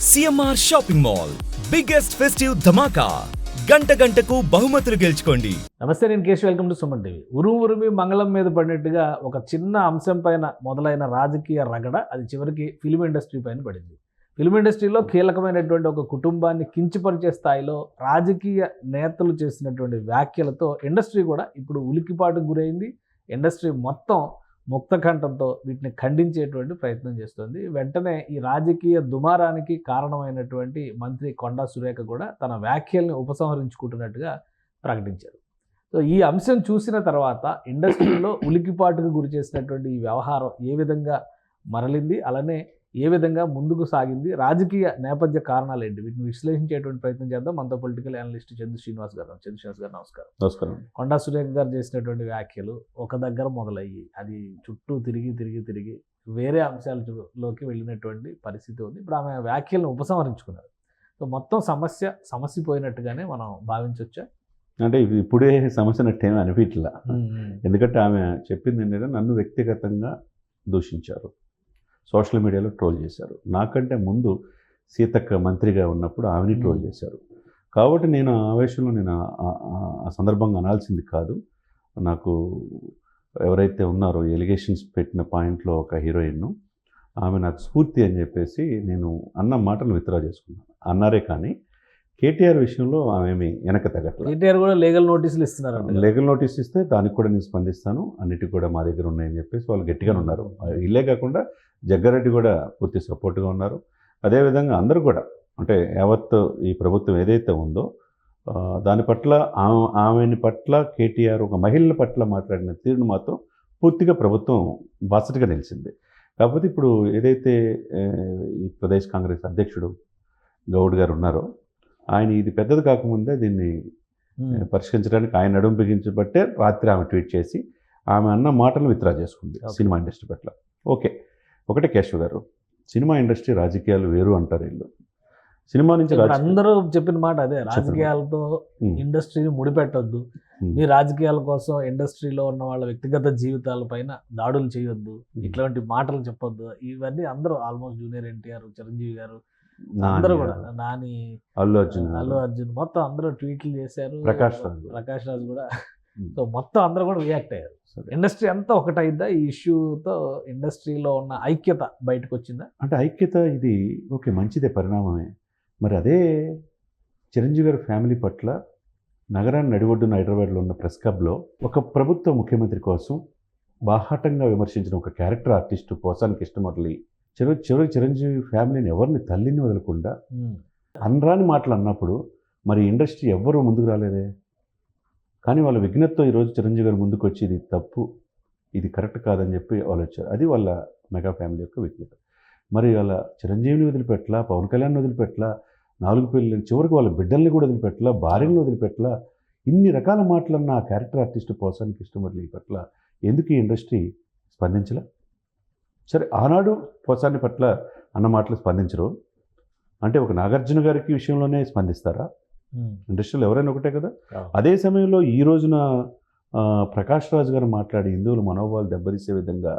CMR shopping mall biggest festive ధమాకా గంటకు బహుమతులు గెలుచుకోండి. నమస్తే, నేను Keshav. Welcome to Suman TV. ఉరుమి మంగళం మీద పడినట్టుగా ఒక చిన్న అంశం పైన మొదలైన రాజకీయ రగడ అది చివరికి ఫిల్మ్ ఇండస్ట్రీ పైన పడింది. ఫిల్మ్ ఇండస్ట్రీలో కీలకమైనటువంటి ఒక కుటుంబాన్ని కించపరిచే స్థాయిలో రాజకీయ నేతలు చేసినటువంటి వ్యాఖ్యలతో ఇండస్ట్రీ కూడా ఇప్పుడు ఉలికిపాటుకు గురైంది. ఇండస్ట్రీ మొత్తం ముక్తకంఠంతో వీటిని ఖండించేటువంటి ప్రయత్నం చేస్తుంది. వెంటనే ఈ రాజకీయ దుమారానికి కారణమైనటువంటి మంత్రి కొండా సురేఖ కూడా తన వ్యాఖ్యల్ని ఉపసంహరించుకుంటున్నట్టుగా ప్రకటించారు. సో ఈ అంశం చూసిన తర్వాత ఇండస్ట్రీలో ఉలికిపాటుకు గురి చేసినటువంటి ఈ వ్యవహారం ఏ విధంగా మరలింది, అలానే ఏ విధంగా ముందుకు సాగింది, రాజకీయ నేపథ్య కారణాలు ఏంటి, వీటిని విశ్లేషించేటువంటి ప్రయత్నం చేద్దాం. మనతో పొలిటికల్ అనలిస్ట్ చంద్ర శ్రీనివాస్ గారు. నమస్కారం. నమస్కారం. కొండా సురేఖ గారు చేసినటువంటి వ్యాఖ్యలు ఒక దగ్గర మొదలయ్యి అది చుట్టూ తిరిగి వేరే అంశాలలోకి వెళ్ళినటువంటి పరిస్థితి ఉంది. ఇప్పుడు ఆమె వ్యాఖ్యలను ఉపసంహరించుకున్నారు. సో మొత్తం సమస్య పోయినట్టుగానే మనం భావించవచ్చా? అంటే ఇప్పుడే సమస్య నట్టేమీ అనిపించలా. ఎందుకంటే ఆమె చెప్పింది ఏంటంటే నన్ను వ్యక్తిగతంగా దూషించారు, సోషల్ మీడియాలో ట్రోల్ చేశారు. నాకంటే ముందు సీతక్క మంత్రిగా ఉన్నప్పుడు ఆమెని ట్రోల్ చేశారు. కాబట్టి నేను ఆవేశంలో ఆ సందర్భంగా అనాల్సింది కాదు. నాకు ఎవరైతే ఉన్నారో ఎలిగేషన్స్ పెట్టిన పాయింట్లో ఒక హీరోయిన్ను, ఆమె నాకు స్ఫూర్తి అని చెప్పేసి నేను అన్న మాటలు విత్డ్రా చేసుకున్నాను అన్నారే. కానీ కేటీఆర్ విషయంలో ఆమె వెనక తగ్గట్లేదు. కేటీఆర్ కూడా లీగల్ నోటీసులు ఇస్తున్నారు. లీగల్ నోటీస్ ఇస్తే దానికి కూడా నేను స్పందిస్తాను, అన్నిటికీ కూడా మా దగ్గర ఉన్నాయని చెప్పేసి వాళ్ళు గట్టిగానే ఉన్నారు. ఇల్లే కాకుండా జగ్గారెడ్డి కూడా పూర్తి సపోర్ట్గా ఉన్నారు. అదేవిధంగా అందరూ కూడా, అంటే యావత్ ఈ ప్రభుత్వం ఏదైతే ఉందో దాని పట్ల ఆమెని పట్ల కేటీఆర్ ఒక మహిళల పట్ల మాట్లాడిన తీరును మాత్రం పూర్తిగా ప్రభుత్వం బాసటగా నిలిచింది. కాకపోతే ఇప్పుడు ఏదైతే ఈ ప్రదేశ్ కాంగ్రెస్ అధ్యక్షుడు గౌడ్ గారు ఉన్నారో, ఆయన ఇది పెద్దది కాకముందే దీన్ని పరిష్కరించడానికి ఆయన నడుము బిగించబట్టే రాత్రి ఆమె ట్వీట్ చేసి ఆమె అన్న మాటలు విత్డ్రా చేసుకుంది సినిమా ఇండస్ట్రీ పట్ల. ఓకే, ఒకటే కేశవ్ గారు, సినిమా ఇండస్ట్రీ రాజకీయాలు వేరు అంటారు వీళ్ళు. సినిమా నుంచి అందరూ చెప్పిన మాట అదే, రాజకీయాలతో ఇండస్ట్రీని ముడిపెట్టొద్దు, మీ రాజకీయాల కోసం ఇండస్ట్రీలో ఉన్న వాళ్ళ వ్యక్తిగత జీవితాల పైన దాడులు చేయొద్దు, ఇట్లాంటి మాటలు చెప్పొద్దు. ఇవన్నీ అందరూ ఆల్మోస్ట్ జూనియర్ ఎన్టీఆర్, చిరంజీవి గారు, అందరూ కూడా, నాని, అల్లు అర్జున్ మొత్తం అందరూ ట్వీట్లు చేశారు. ప్రకాష్ రాజ్ కూడా. సో మొత్తం అందరూ కూడా రియాక్ట్ అయ్యారు. ఇండస్ట్రీ అంతా ఒకటైందా ఈ ఇష్యూతో? ఇండస్ట్రీలో ఉన్న ఐక్యత బయటకు వచ్చిందా? అంటే ఐక్యత ఇది ఓకే, మంచిదే, పరిణామమే. మరి అదే చిరంజీవి గారి ఫ్యామిలీ పట్ల నగరాన్ని నడివొడ్డున హైదరాబాద్లో ఉన్న ప్రెస్ క్లబ్లో ఒక ప్రభుత్వ ముఖ్యమంత్రి కోసం బాహాటంగా విమర్శించిన ఒక క్యారెక్టర్ ఆర్టిస్టు పోసాని కృష్ణమురళి చివరికి చిరంజీవి ఫ్యామిలీని ఎవరిని తల్లిని వదలకుండా అనరాని మాటలు అన్నప్పుడు మరి ఇండస్ట్రీ ఎవ్వరూ ముందుకు రాలేదే. కానీ వాళ్ళ విఘ్నతతో ఈరోజు చిరంజీవి గారు ముందుకు వచ్చి ఇది తప్పు, ఇది కరెక్ట్ కాదని చెప్పి వాళ్ళు వచ్చారు. అది వాళ్ళ మెగా ఫ్యామిలీ యొక్క విఘ్నత. మరి వాళ్ళ చిరంజీవిని వదిలిపెట్టలా, పవన్ కళ్యాణ్ని వదిలిపెట్టలా, 4 పెళ్ళి చివరికి వాళ్ళ బిడ్డల్ని కూడా వదిలిపెట్టలా, భార్యని వదిలిపెట్టలా, ఇన్ని రకాల మాటలన్న ఆ క్యారెక్టర్ ఆర్టిస్ట్ పోసాని కృష్ణమురళి పట్ల ఎందుకు ఈ ఇండస్ట్రీ స్పందించలే? సరే, ఆనాడు పోసాని పట్ల అన్న మాటలు స్పందించరు అంటే ఒక నాగార్జున గారికి విషయంలోనే స్పందిస్తారా? ఇండస్ట్రీలో ఎవరైనా ఒకటే కదా. అదే సమయంలో ఈ రోజున ప్రకాష్ రాజ్ గారు మాట్లాడి హిందువుల మనోభావాలు దెబ్బతీసే విధంగా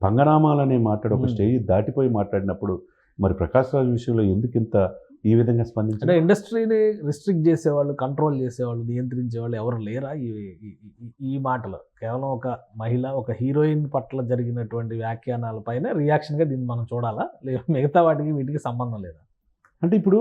పంగనామాలనే మాట్లాడి ఒక స్టేజ్ దాటిపోయి మాట్లాడినప్పుడు మరి ప్రకాష్ రాజ్ విషయంలో ఎందుకు ఇంత ఈ విధంగా స్పందించారు? ఇండస్ట్రీని రిస్ట్రిక్ట్ చేసేవాళ్ళు, కంట్రోల్ చేసేవాళ్ళు, నియంత్రించేవాళ్ళు ఎవరు లేరా? ఈ మాటలు కేవలం ఒక మహిళ, ఒక హీరోయిన్ పట్ల జరిగినటువంటి వ్యాఖ్యానాలపైన రియాక్షన్గా దీన్ని మనం చూడాలా, మిగతా వాటికి వీటికి సంబంధం లేదా? అంటే ఇప్పుడు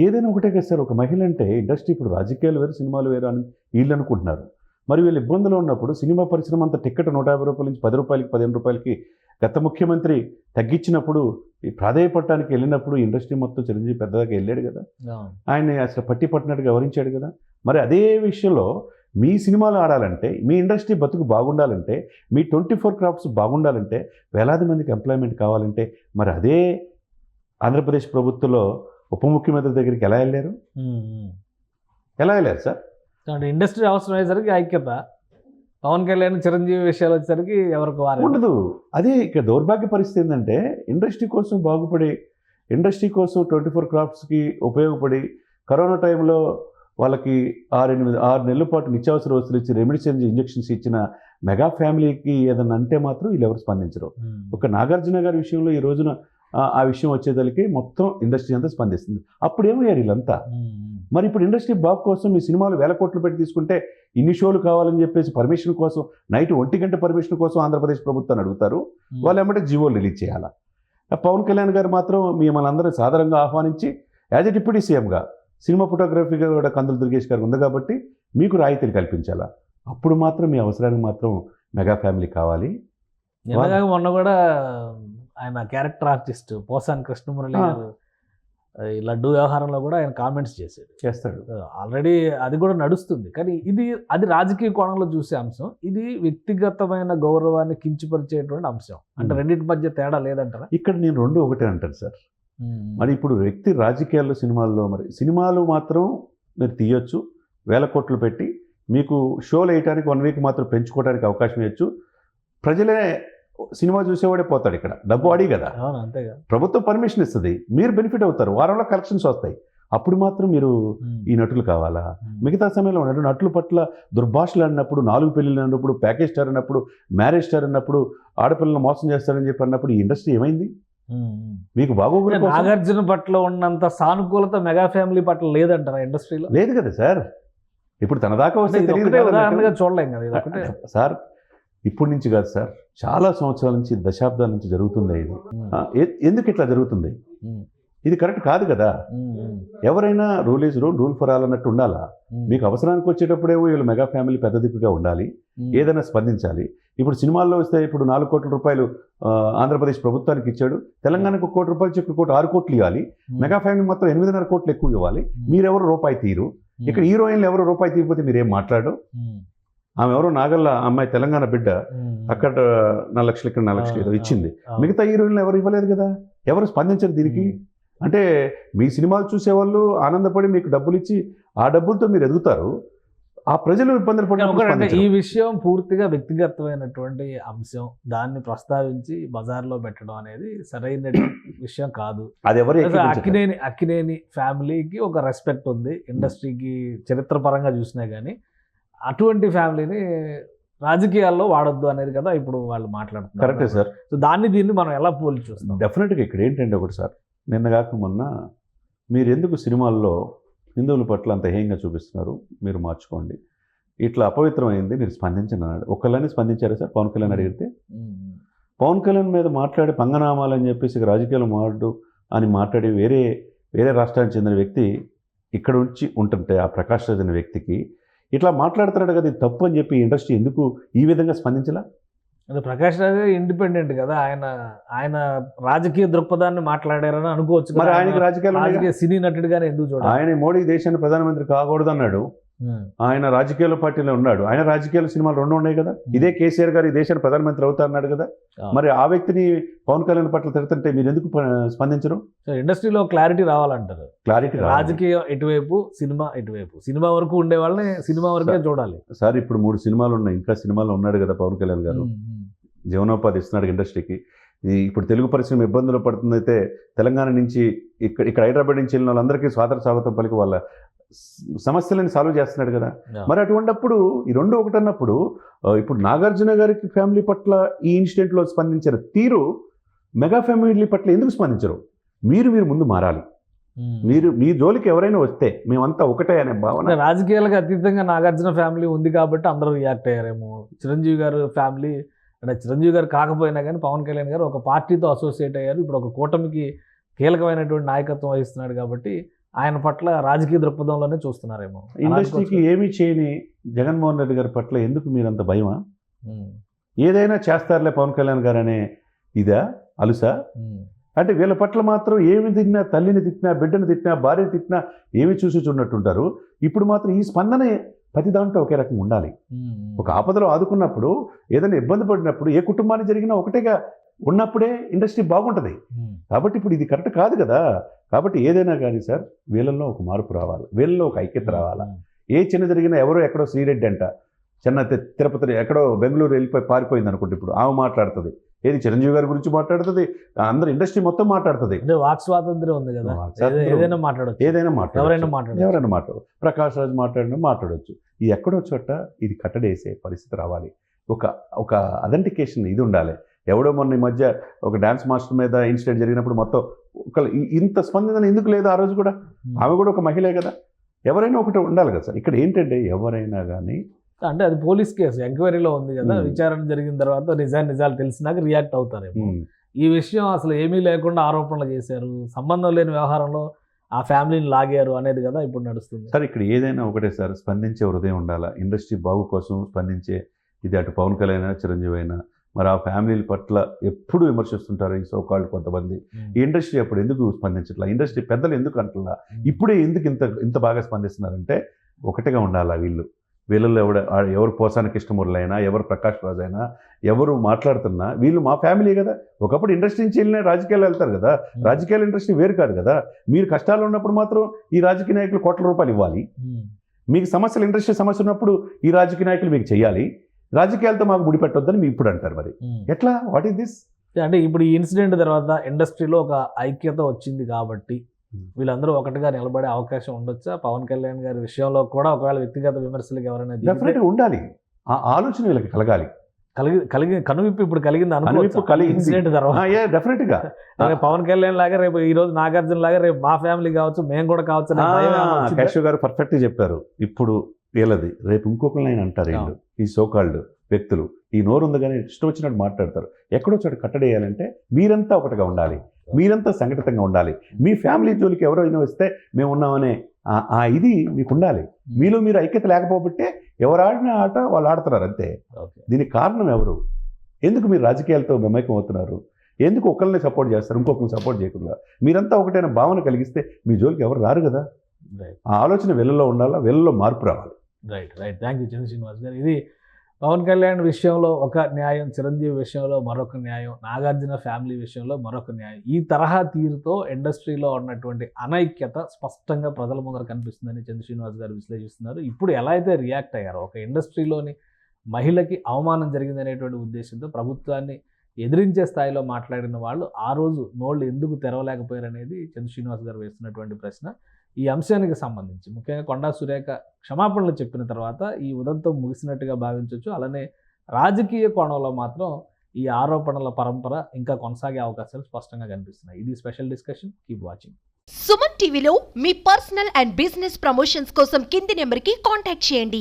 ఏదైనా ఒకటే కదా సార్, ఒక మహిళ అంటే ఇండస్ట్రీ ఇప్పుడు రాజకీయాలు వేరు, సినిమాలు వేరు అని వీళ్ళు అనుకుంటున్నారు. మరి వీళ్ళు ఇబ్బందులు ఉన్నప్పుడు సినిమా పరిశ్రమ అంతా టికెట్ 150 రూపాయల నుంచి 10 రూపాయలకి, 15 రూపాయలకి గత ముఖ్యమంత్రి తగ్గించినప్పుడు ఈ ప్రాధాయపడటానికి వెళ్ళినప్పుడు ఇండస్ట్రీ మొత్తం చిరంజీవి పెద్దదాకా వెళ్ళాడు కదా, ఆయన అసలు పట్టినట్టుగా వివరించాడు కదా. మరి అదే విషయంలో మీ సినిమాలు ఆడాలంటే, మీ ఇండస్ట్రీ బతుకు బాగుండాలంటే, మీ 24 క్రాఫ్ట్స్ బాగుండాలంటే, వేలాది మందికి ఎంప్లాయ్మెంట్ కావాలంటే మరి అదే ఆంధ్రప్రదేశ్ ప్రభుత్వంలో ఉప ముఖ్యమంత్రి దగ్గరికి ఎలా వెళ్ళారు సార్? ఇండస్ట్రీ అవసరం అయ్యేసరికి ఐక్యత, పవన్ కళ్యాణ్ చిరంజీవి విషయాలు వచ్చేసరికి ఎవరికి వారు ఉండదు. అదే ఇక్కడ దౌర్భాగ్య పరిస్థితి ఏంటంటే ఇండస్ట్రీ కోసం బాగుపడి, ఇండస్ట్రీ కోసం 24 క్రాఫ్ట్స్కి ఉపయోగపడి, కరోనా టైంలో వాళ్ళకి 6 నెలల పాటు నిత్యావసర వస్తువులు ఇచ్చి, రెమిడిసిన్ ఇంజెక్షన్స్ ఇచ్చిన మెగా ఫ్యామిలీకి ఏదన్నా అంటే మాత్రం వీళ్ళు ఎవరు స్పందించరు. ఒక నాగార్జున గారి విషయంలో ఈ రోజున ఆ విషయం వచ్చేదానికి మొత్తం ఇండస్ట్రీ అంతా స్పందిస్తుంది. అప్పుడు ఏమయ్యారు వీళ్ళంతా? మరి ఇప్పుడు ఇండస్ట్రీ బాగు కోసం మీ సినిమాలు 1000 కోట్లు పెట్టి తీసుకుంటే ఇన్ని షోలు కావాలని చెప్పేసి పర్మిషన్ కోసం నైట్ 1 గంట పర్మిషన్ కోసం ఆంధ్రప్రదేశ్ ప్రభుత్వాన్ని అడుగుతారు. వాళ్ళు ఏమంటే జీవోలు రిలీజ్ చేయాలా? పవన్ కళ్యాణ్ గారు మాత్రం మిమ్మల్ని అందరూ సాధారణంగా ఆహ్వానించి యాజ్ ఎ డిప్యూటీ సీఎంగా సినిమా ఫోటోగ్రఫీగా కూడా కందుల దుర్గేష్ గారు ఉంది కాబట్టి మీకు రాయితీలు కల్పించాలా? అప్పుడు మాత్రం మీ అవసరానికి మాత్రం మెగా ఫ్యామిలీ కావాలి. మొన్న కూడా ఆయన క్యారెక్టర్ ఆర్టిస్ట్ పోసాని కృష్ణమురళి గారు ఈ లడ్డు వ్యవహారంలో కూడా ఆయన కామెంట్స్ చేస్తాడు. ఆల్రెడీ అది కూడా నడుస్తుంది. కానీ అది రాజకీయ కోణంలో చూసే అంశం, ఇది వ్యక్తిగతమైన గౌరవాన్ని కించపరిచేటువంటి అంశం. అంటే రెండింటి మధ్య తేడా లేదంటారా? ఇక్కడ నేను రెండు ఒకటే అంటాను సార్. మరి ఇప్పుడు వ్యక్తి రాజకీయాల్లో సినిమాల్లో మరి సినిమాలు మాత్రం మీరు తీయొచ్చు 1000 కోట్లు పెట్టి, మీకు షోలు వేయడానికి 1 వీక్ మాత్రం పెంచుకోవడానికి అవకాశం ఇవ్వచ్చు. ప్రజలే సినిమా చూసేవాడే పోతాడు, ఇక్కడ డబ్బు ఆడి కదా. అంతేగా, ప్రభుత్వం పర్మిషన్ ఇస్తుంది, మీరు బెనిఫిట్ అవుతారు, వారంలో కలెక్షన్స్ వస్తాయి. అప్పుడు మాత్రం మీరు ఈ నటులు కావాలా? మిగతా సమయంలో ఉన్నాడు నటుల పట్ల దుర్భాషలు అన్నప్పుడు, 4 పెళ్ళిళ్ళు అన్నప్పుడు, ప్యాకేజ్ స్టార్ అన్నప్పుడు, మ్యారేజ్ స్టార్ అన్నప్పుడు, ఆడపిల్లలను మోసం చేస్తారని చెప్పి అన్నప్పుడు ఈ ఇండస్ట్రీ ఏమైంది? మీకు బాగోగులు నాగార్జున పట్ల ఉన్నంత సానుకూలత మెగా ఫ్యామిలీ పట్ల లేదంటారా ఇండస్ట్రీలో? లేదు కదా సార్. ఇప్పుడు తన దాకా వస్తే ఉదాహరణగా చూడలేం కదా సార్. ఇప్పటి నుంచి కాదు సార్, చాలా సంవత్సరాల నుంచి, దశాబ్దాల నుంచి జరుగుతుంది ఇది. ఎందుకు ఇట్లా జరుగుతుంది? ఇది కరెక్ట్ కాదు కదా. ఎవరైనా rule is rule, rule for all అన్నట్టు ఉండాలా? మీకు అవసరానికి వచ్చేటప్పుడే వీళ్ళు మెగా ఫ్యామిలీ పెద్ద దిక్కుగా ఉండాలి, ఏదైనా స్పందించాలి. ఇప్పుడు సినిమాల్లో వస్తే ఇప్పుడు 4 కోట్ల రూపాయలు ఆంధ్రప్రదేశ్ ప్రభుత్వానికి ఇచ్చాడు, తెలంగాణకు 1 కోటి రూపాయలు చెప్పి 6 కోట్లు ఇవ్వాలి, మెగా ఫ్యామిలీ మొత్తం 8.5 కోట్లు ఎక్కువ ఇవ్వాలి. మీరెవరు రూపాయి తీరు. ఇక్కడ హీరోయిన్లు ఎవరు రూపాయి తీయకపోతే మీరేం మాట్లాడు? ఆమె ఎవరో నాగల్ల అమ్మాయి, తెలంగాణ బిడ్డ, అక్కడ 4 లక్షలు ఇక్కడ 4 లక్షలు ఏదో ఇచ్చింది. మిగతా హీరోయిన్లు ఎవరు ఇవ్వలేదు కదా, ఎవరు స్పందించరు దీనికి. అంటే మీ సినిమాలు చూసేవాళ్ళు ఆనందపడి మీకు డబ్బులు ఇచ్చి ఆ డబ్బులతో మీరు ఎదుగుతారు, ఆ ప్రజలు ఇబ్బందులు పడి. ఈ విషయం పూర్తిగా వ్యక్తిగతమైనటువంటి అంశం, దాన్ని ప్రస్తావించి బజార్లో పెట్టడం అనేది సరైన విషయం కాదు. అది ఎవరు అక్కినేని ఫ్యామిలీకి ఒక రెస్పెక్ట్ ఉంది ఇండస్ట్రీకి, చరిత్రపరంగా చూసినా కానీ అటువంటి ఫ్యామిలీని రాజకీయాల్లో వాడొద్దు అనేది కదా ఇప్పుడు వాళ్ళు మాట్లాడుతున్నారు. కరెక్టే సార్. సో దీన్ని మనం ఎలా పోల్చి చూస్తాం? డెఫినెట్గా ఇక్కడ ఏంటంటే ఒకటి సార్, నిన్న కాక మొన్న మీరు ఎందుకు సినిమాల్లో హిందువుల పట్ల అంత హేయంగా చూపిస్తున్నారు, మీరు మార్చుకోండి, ఇట్లా అపవిత్రమైంది, మీరు స్పందించండి అన్నాడు. ఒకళ్ళని స్పందించారా సార్? పవన్ కళ్యాణ్ అడిగితే పవన్ కళ్యాణ్ మీద మాట్లాడి పంగనామాలు అని చెప్పేసి రాజకీయాలు మాడు అని మాట్లాడి వేరే రాష్ట్రానికి చెందిన వ్యక్తి ఇక్కడ నుంచి ఉంటుంటే ఆ ప్రకాష్ రాజ్ అనే వ్యక్తికి ఇట్లా మాట్లాడుతున్నాడు కదా, ఇది తప్పు అని చెప్పి ఇండస్ట్రీ ఎందుకు ఈ విధంగా స్పందించలా? అంటే ప్రకాష్ రాజ్ ఇండిపెండెంట్ కదా, ఆయన రాజకీయ దృక్పథాన్ని మాట్లాడారని అనుకోవచ్చు. మరి ఆయనకి రాజకీయ సినీ నటుడిగానే ఎందుకు చూడాలి? ఆయన మోడీ దేశాన్ని ప్రధానమంత్రి కాకూడదు అన్నాడు, ఆయన రాజకీయాల పార్టీలో ఉన్నాడు, ఆయన రాజకీయాల సినిమాలు 2 ఉన్నాయి కదా. ఇదే కేసీఆర్ గారు ఈ దేశాన్ని ప్రధానమంత్రి అవుతా అన్నాడు కదా. మరి ఆ వ్యక్తిని పవన్ కళ్యాణ్ పట్ల తిరుగుతుంటే మీరు ఎందుకు స్పందించరు? ఇండస్ట్రీలో క్లారిటీ రావాలంటారు. క్లారిటీ, రాజకీయం ఎటువైపు, సినిమా ఎటువైపు. సినిమా వరకు ఉండే వాళ్ళని సినిమా వరకే చూడాలి సార్. ఇప్పుడు 3 సినిమాలు ఉన్నాయి, ఇంకా సినిమాలో ఉన్నాడు కదా పవన్ కళ్యాణ్ గారు, జీవనోపాధి ఇస్తున్నాడు ఇండస్ట్రీకి. ఇప్పుడు తెలుగు పరిశ్రమ ఇబ్బందులు పడుతుందైతే తెలంగాణ నుంచి ఇక్కడ హైదరాబాద్ నుంచి వెళ్ళిన వాళ్ళందరికీ స్వాగతం పలికి వాళ్ళ సమస్యలను సాల్వ్ చేస్తున్నాడు కదా. మరి అటువంటిప్పుడు ఈ 2 ఒకటి అన్నప్పుడు ఇప్పుడు నాగార్జున గారికి ఫ్యామిలీ పట్ల ఈ ఇన్సిడెంట్లో స్పందించిన తీరు మెగా ఫ్యామిలీ పట్ల ఎందుకు స్పందించరు? మీరు ముందు మారాలి. మీ జోలికి ఎవరైనా వస్తే మేమంతా ఒకటే అనే భావన. రాజకీయాలకు అతీతంగా నాగార్జున ఫ్యామిలీ ఉంది కాబట్టి అందరూ రియాక్ట్ అయ్యారేమో. చిరంజీవి గారు ఫ్యామిలీ అంటే చిరంజీవి గారు కాకపోయినా కానీ పవన్ కళ్యాణ్ గారు ఒక పార్టీతో అసోసియేట్ అయ్యారు, ఇప్పుడు ఒక కూటమికి కీలకమైనటువంటి నాయకత్వం వహిస్తున్నాడు కాబట్టి ఆయన పట్ల రాజకీయ దృక్పథంలోనే చూస్తున్నారేమో. ఇండస్ట్రీకి ఏమీ చేయని జగన్మోహన్ రెడ్డి గారి పట్ల ఎందుకు మీరంత భయమా? ఏదైనా చేస్తారులే పవన్ కళ్యాణ్ గారు అనే ఇదా అలుసా? అంటే వీళ్ళ పట్ల మాత్రం ఏమి తిట్టినా, తల్లిని తిట్టినా, బిడ్డను తిట్టినా, భార్యని తిట్టినా ఏమి చూసి చూడనట్టుంటారు. ఇప్పుడు మాత్రం ఈ స్పందన ప్రతి దాంట్లో ఒకే రకంగా ఉండాలి. ఒక ఆపదలో ఆదుకున్నప్పుడు, ఏదైనా ఇబ్బంది పడినప్పుడు, ఏ కుటుంబానికి జరిగినా ఒకటేగా ఉన్నప్పుడే ఇండస్ట్రీ బాగుంటుంది. కాబట్టి ఇప్పుడు ఇది కరెక్ట్ కాదు కదా. కాబట్టి ఏదైనా కానీ సార్ వీళ్ళల్లో ఒక మార్పు రావాలి, వీళ్ళలో ఒక ఐక్యత రావాలా. ఏ చిన్న జరిగినా ఎవరో ఎక్కడో శ్రీరెడ్డి అంట, చిన్న తిరుపతి ఎక్కడో బెంగళూరు వెళ్ళిపోయి పారిపోయింది అనుకుంటే ఇప్పుడు ఆమె మాట్లాడుతుంది, ఏది చిరంజీవి గారి గురించి మాట్లాడుతుంది, అందరు ఇండస్ట్రీ మొత్తం మాట్లాడుతుంది. వాక్ స్వాతంత్రం ఉంది కదా, ఏదైనా మాట్లాడచ్చు, ఎవరైనా మాట్లాడచ్చు. ప్రకాష్ రాజ్ మాట్లాడవచ్చు. ఈ ఎక్కడో చోట ఇది కట్టడేసే పరిస్థితి రావాలి. ఒక అథెంటికేషన్ ఇది ఉండాలి. ఎవడో మొన్న ఈ మధ్య ఒక డ్యాన్స్ మాస్టర్ మీద ఇన్సిడెంట్ జరిగినప్పుడు మొత్తం ఇంత స్పందన ఎందుకు లేదు ఆ రోజు కూడా? ఆమె కూడా ఒక మహిళే కదా. ఎవరైనా ఒకటి ఉండాలి కదా సార్. ఇక్కడ ఏంటంటే ఎవరైనా కానీ అంటే అది పోలీస్ కేసు ఎంక్వైరీలో ఉంది కదా, విచారణ జరిగిన తర్వాత నిజాలు తెలిసినాక రియాక్ట్ అవుతారేమో. ఈ విషయం అసలు ఏమీ లేకుండా ఆరోపణలు చేశారు, సంబంధం లేని వ్యవహారంలో ఆ ఫ్యామిలీని లాగారు అనేది కదా ఇప్పుడు నడుస్తుంది సార్. ఇక్కడ ఏదైనా ఒకటే సార్, స్పందించే హృదయం ఉండాలా. ఇండస్ట్రీ బాగు కోసం స్పందించే, ఇది అటు పవన్ కళ్యాణ్ అయినా చిరంజీవి అయినా, మరి ఆ ఫ్యామిలీల పట్ల ఎప్పుడు విమర్శిస్తుంటారు ఈ సోకాళ్ళు కొంతమంది. ఈ ఇండస్ట్రీ అప్పుడు ఎందుకు స్పందించట్లా? ఇండస్ట్రీ పెద్దలు ఎందుకు అంటలా? ఇప్పుడే ఎందుకు ఇంత బాగా స్పందిస్తున్నారంటే ఒకటిగా ఉండాలా. వీళ్ళలో ఎవరు పోసాన కృష్ణమూర్లైనా, ఎవరు ప్రకాష్ రాజ్ అయినా, ఎవరు మాట్లాడుతున్నా వీళ్ళు మా ఫ్యామిలీ కదా. ఒకప్పుడు ఇండస్ట్రీ నుంచి వెళ్ళిన రాజకీయాలు వెళ్తారు కదా. రాజకీయాల ఇండస్ట్రీ వేరు కాదు కదా. మీరు కష్టాలు ఉన్నప్పుడు మాత్రం ఈ రాజకీయ నాయకులు కోట్ల రూపాయలు ఇవ్వాలి. మీకు సమస్యలు, ఇండస్ట్రీ సమస్య ఉన్నప్పుడు ఈ రాజకీయ నాయకులు మీకు చేయాలి. రాజకీయాలతో మాకు ముడిపెట్టొద్దని మీరు ఇప్పుడు అంటారు. మరి ఎట్లా? What is this? అంటే ఇప్పుడు ఈ ఇన్సిడెంట్ తర్వాత ఇండస్ట్రీలో ఒక ఐక్యత వచ్చింది కాబట్టి వీళ్ళందరూ ఒకటిగా నిలబడే అవకాశం ఉండొచ్చా? పవన్ కళ్యాణ్ గారి విషయంలో కూడా ఒకవేళ వ్యక్తిగత విమర్శలకు ఎవరైనా డెఫినెట్గా ఉండాలి. ఆ ఆలోచన వీళ్ళకి కలగాలి. కనువిప్పు ఇప్పుడు కలిగింది ఇన్సిడెంట్ తర్వాత. డెఫినెట్గా పవన్ కళ్యాణ్ లాగా రేపు ఈ రోజు నాగార్జున లాగా రేపు మా ఫ్యామిలీ కావచ్చు, మేము కూడా కావచ్చు. కేశవ్ గారు పర్ఫెక్ట్గా చెప్పారు. ఇప్పుడు వీళ్ళది రేపు ఇంకొకరిని ఆయన అంటారు. వీళ్ళు ఈ సోకాల్డ్ వ్యక్తులు ఈ నోరు ఉంది కానీ ఇష్టం వచ్చినట్టు మాట్లాడతారు. ఎక్కడో చోట కట్టడేయాలంటే మీరంతా ఒకటిగా ఉండాలి, మీరంతా సంఘటితంగా ఉండాలి. మీ ఫ్యామిలీ జోలికి ఎవరైనా వస్తే మేము ఉన్నామనే ఆ ఇది మీకు ఉండాలి. మీలో మీరు ఐక్యత లేకపోబట్టే ఎవరు ఆడిన ఆట వాళ్ళు ఆడుతున్నారు అంతే. దీనికి కారణం ఎవరు? ఎందుకు మీరు రాజకీయాలతో మమేకం అవుతున్నారు? ఎందుకు ఒకరిని సపోర్ట్ చేస్తారు, ఇంకొకరిని సపోర్ట్ చేయకుండా? మీరంతా ఒకటైన భావన కలిగిస్తే మీ జోలికి ఎవరు రారు కదా. ఆ ఆలోచన వీళ్ళలో ఉండాలా, వీళ్ళలో మార్పు రావాలి. రైట్. థ్యాంక్ యూ చంద్ర శ్రీనివాస్ గారు. ఇది పవన్ కళ్యాణ్ విషయంలో ఒక న్యాయం, చిరంజీవి విషయంలో మరొక న్యాయం, నాగార్జున ఫ్యామిలీ విషయంలో మరొక న్యాయం. ఈ తరహా తీరుతో ఇండస్ట్రీలో ఉన్నటువంటి అనైక్యత స్పష్టంగా ప్రజల ముందర కనిపిస్తుందని చంద్ర శ్రీనివాస్ గారు విశ్లేషిస్తున్నారు. ఇప్పుడు ఎలా అయితే రియాక్ట్ అయ్యారో, ఒక ఇండస్ట్రీలోని మహిళకి అవమానం జరిగిందనేటువంటి ఉద్దేశంతో ప్రభుత్వాన్ని ఎదిరించే స్థాయిలో మాట్లాడిన వాళ్ళు ఆ రోజు నోళ్ళు ఎందుకు తెరవలేకపోయారు అనేది చంద్ర శ్రీనివాస్ గారు వేస్తున్నటువంటి ప్రశ్న. ఈ అంశానికి సంబంధించి ముఖ్యంగా కొండా సురేఖ క్షమాపణలు చెప్పిన తర్వాత ఈ ఉదంతం ముగిసినట్టుగా భావించవచ్చు. అలానే రాజకీయ కోణంలో మాత్రం ఈ ఆరోపణల పరంపర ఇంకా కొనసాగే అవకాశాలు స్పష్టంగా కనిపిస్తున్నాయి. ఇది special discussion. Keep watching. Suman టీవీలో మీ పర్సనల్ అండ్ బిజినెస్ ప్రమోషన్స్ కోసం కింది నెంబర్కి కాంటాక్ట్ చేయండి.